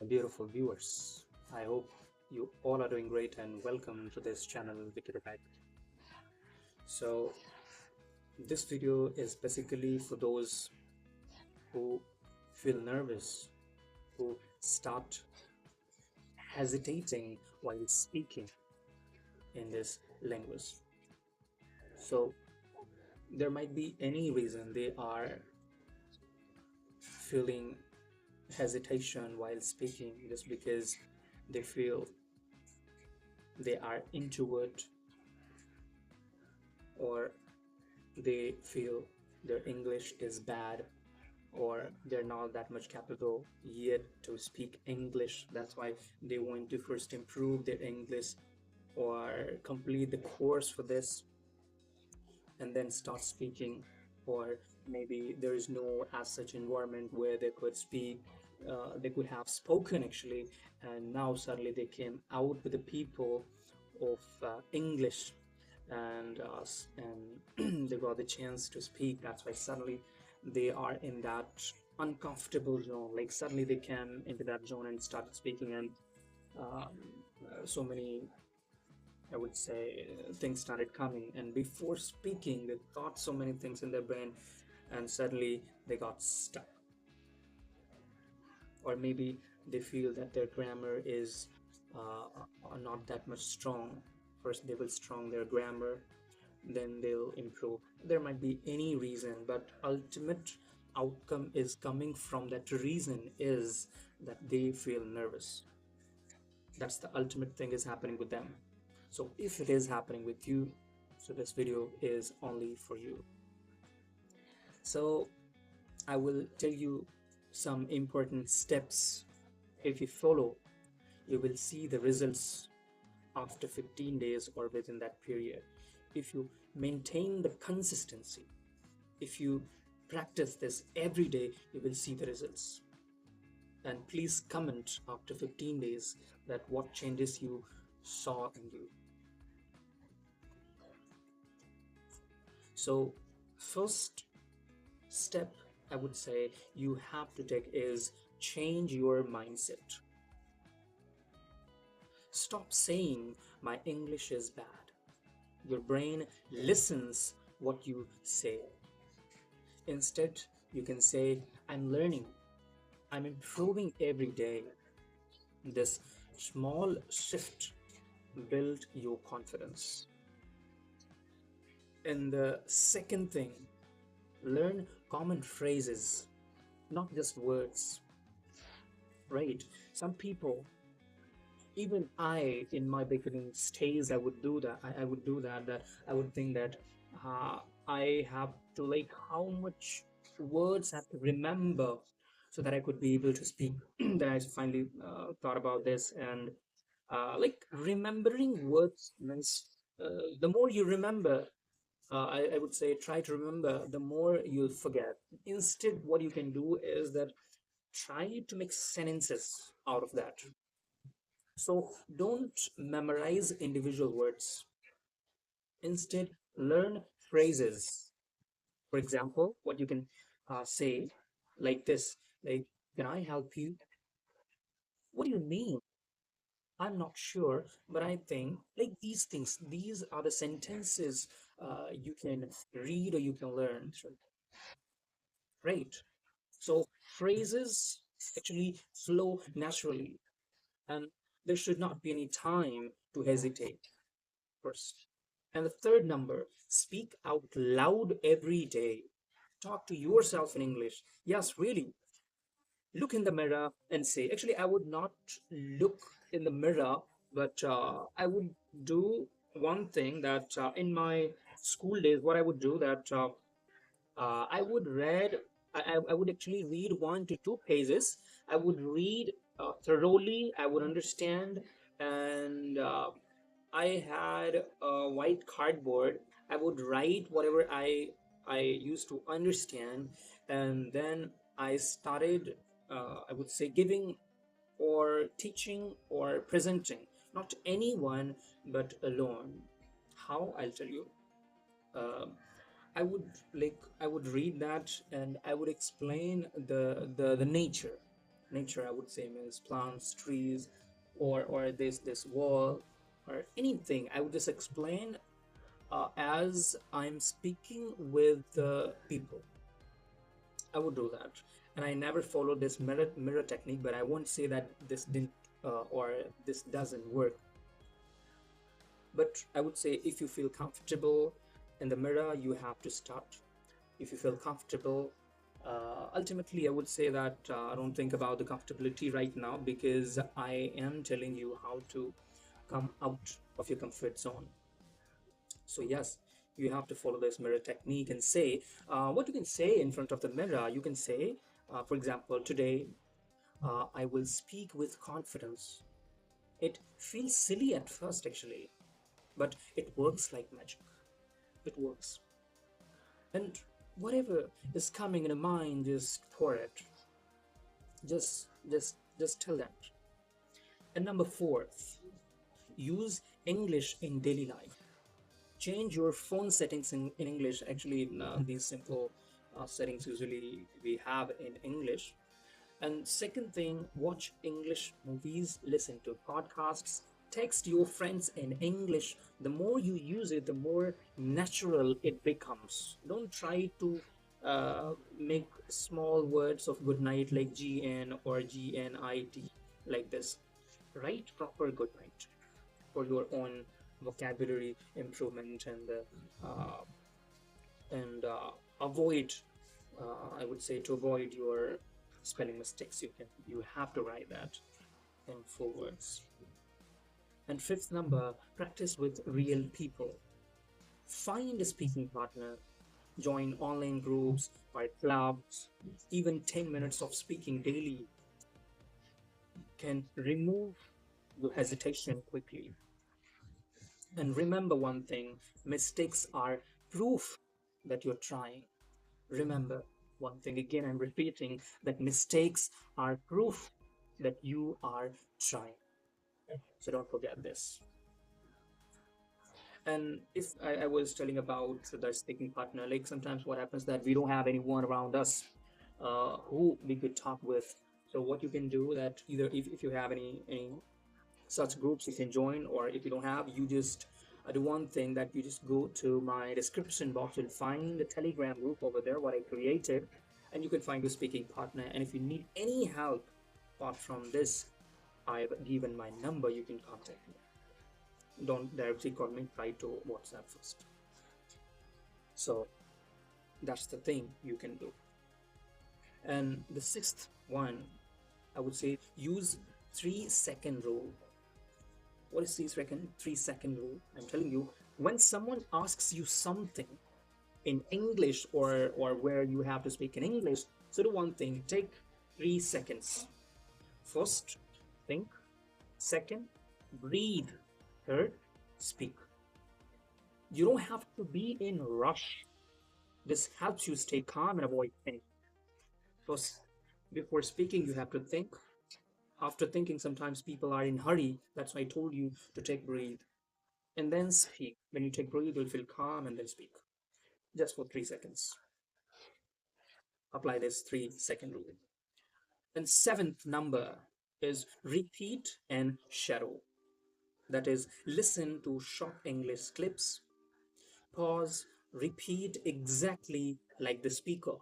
beautiful viewers. I hope you all are doing great and welcome to this channel, Wikipedia. So, this video is basically for those who feel nervous, who start hesitating while speaking in this language. So, there might be any reason they are feeling hesitation while speaking just because they feel they are introvert or they feel their English is bad or they're not that much capable yet to speak English. That's why they want to first improve their English or complete the course for this and then start speaking. Or maybe there is no as such environment where they could speak. They could have spoken actually, and now suddenly they came out with the people of English and they got the chance to speak. That's why suddenly they are in that uncomfortable zone. Like suddenly they came into that zone and started speaking, and um, so many, I would say, things started coming. And before speaking, they thought so many things in their brain, and suddenly they got stuck. Or maybe they feel that their grammar is not that much strong. First, they will strong their grammar, then they'll improve. There might be any reason, but ultimate outcome is coming from that reason is that they feel nervous. That's the ultimate thing is happening with them. So if it is happening with you, so this video is only for you. So I will tell you some important steps. If you follow, you will see the results after 15 days or within that period. If you maintain the consistency, if you practice this every day, you will see the results. And please comment after 15 days that what changes you saw in you. So first step I would say you have to take is change your mindset. Stop saying my English is bad. Your brain listens what you say. Instead, you can say I'm learning. I'm improving every day. This small shift build your confidence. And the second thing, learn common phrases, not just words. Right? Some people, even I, in my beginning stage, I would do that. I would do that. That I would think that uh, I have to like how much words I have to remember so that I could be able to speak. Then I finally thought about this, and like remembering words means the more you remember, I would say try to remember, the more you'll forget. Instead, what you can do is that try to make sentences out of that. So don't memorize individual words. Instead, learn phrases. For example, what you can say like this, like, can I help you? What do you mean? I'm not sure, but I think like these things, these are the sentences you can read or you can learn. Right. So phrases actually flow naturally, and there should not be any time to hesitate first. And the third number, speak out loud every day. Talk to yourself in English. Yes, really. Look in the mirror and say, actually, I would not look in the mirror, but I would do one thing that in my school days, what I would do that I would read, I would actually read 1 to 2 pages. I would read thoroughly, I would understand, and I had a white cardboard. I would write whatever I used to understand, and then I started, I would say, giving or teaching or presenting, not anyone but alone. How I'll tell you. Um I would I would read that and I would explain the nature. nature, I would say, means plants, trees, or this wall, or anything. I would just explain as I'm speaking with the people. I would do that, and I never followed this mirror technique. But I won't say that this didn't or this doesn't work. But I would say if you feel comfortable in the mirror, you have to start. If you feel comfortable, ultimately, I would say that don't think about the comfortability right now, because I am telling you how to come out of your comfort zone. So, yes, you have to follow this mirror technique and say what you can say in front of the mirror. You can say, for example, today I will speak with confidence. It feels silly at first, actually, but it works like magic. It works. And whatever is coming in a mind, just pour it. Just tell that. And number four, use English in daily life. Change your phone settings in English. Actually, these simple settings usually we have in English. And second thing, watch English movies, listen to podcasts, text your friends in English. The more you use it, the more natural it becomes. Don't try to make small words of good night like GN or GNIT like this. Write proper good night for your own vocabulary improvement uh, and avoid I would say to avoid your spelling mistakes. You have to write that in full words. And fifth number, practice with real people. Find a speaking partner, join online groups or clubs. Even 10 minutes of speaking daily can remove your hesitation quickly. And remember one thing, mistakes are proof that you're trying. Remember one thing again, I'm repeating that mistakes are proof that you are trying. So don't forget this. And if I was telling about the speaking partner, like sometimes what happens that we don't have anyone around us who we could talk with. So what you can do that either if you have any such groups you can join, or if you don't have, you just do one thing that you just go to my description box and find the Telegram group over there what I created, and you can find your speaking partner. And if you need any help apart from this, I've given my number, you can contact me. Don't directly call me, try to WhatsApp first. So that's the thing you can do. And the sixth one, I would say, use 3 second rule. What is 3 second rule? I'm telling you, when someone asks you something in English, or where you have to speak in English, so do one thing, take 3 seconds. First, think. Second, breathe. Third, speak. You don't have to be in rush. This helps you stay calm and avoid panic. First, before speaking, you have to think. After thinking, sometimes people are in hurry. That's why I told you to take breathe and then speak. When you take breathe, you'll feel calm and then speak. Just for 3 seconds. Apply this 3 second rule. And seventh number is repeat and shadow. That is, listen to short English clips, pause, repeat exactly like the speaker.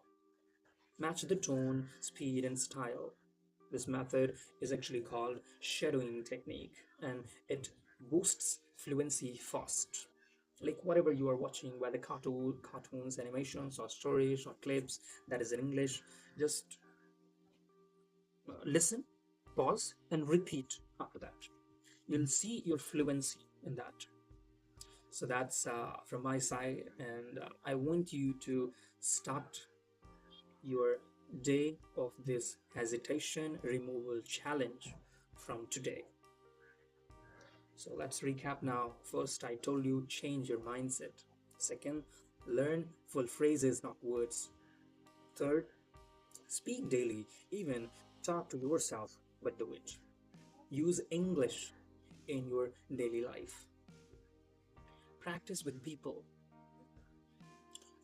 Match the tone, speed, and style. This method is actually called shadowing technique, and it boosts fluency fast. Like whatever you are watching, whether cartoons, animations, or stories, or clips that is in English, just listen, pause, and repeat after that. You'll see your fluency in that. So that's from my side, and I want you to start your day of this hesitation removal challenge from today. So let's recap now. First, I told you change your mindset. Second, learn full phrases, not words. Third, speak daily, even talk to yourself, but do it. Use English in your daily life. Practice with people,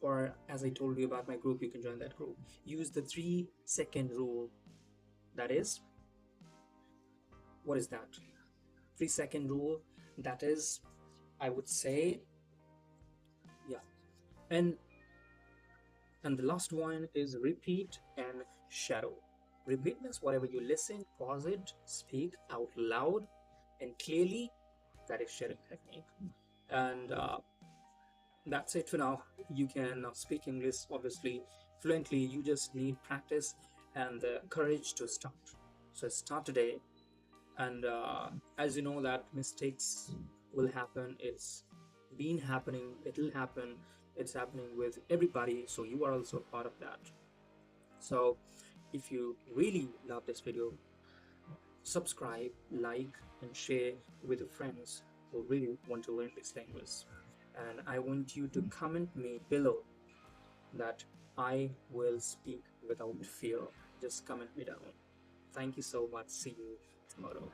or as I told you about my group, you can join that group. Use the 3 second rule. That is, what is that? 3 second rule. That is, I would say, yeah. And the last one is repeat and shadow. Repeat means whatever you listen, pause it, speak out loud and clearly. That is sharing technique. And that's it for now. You can speak English obviously fluently. You just need practice and the courage to start. So start today. And as you know that mistakes will happen. It's been happening. It'll happen. It's happening with everybody. So you are also a part of that. So if you really love this video, subscribe, like, and share with your friends who really want to learn this language. And I want you to comment me below that I will speak without fear. Just comment me down. Thank you so much. See you tomorrow.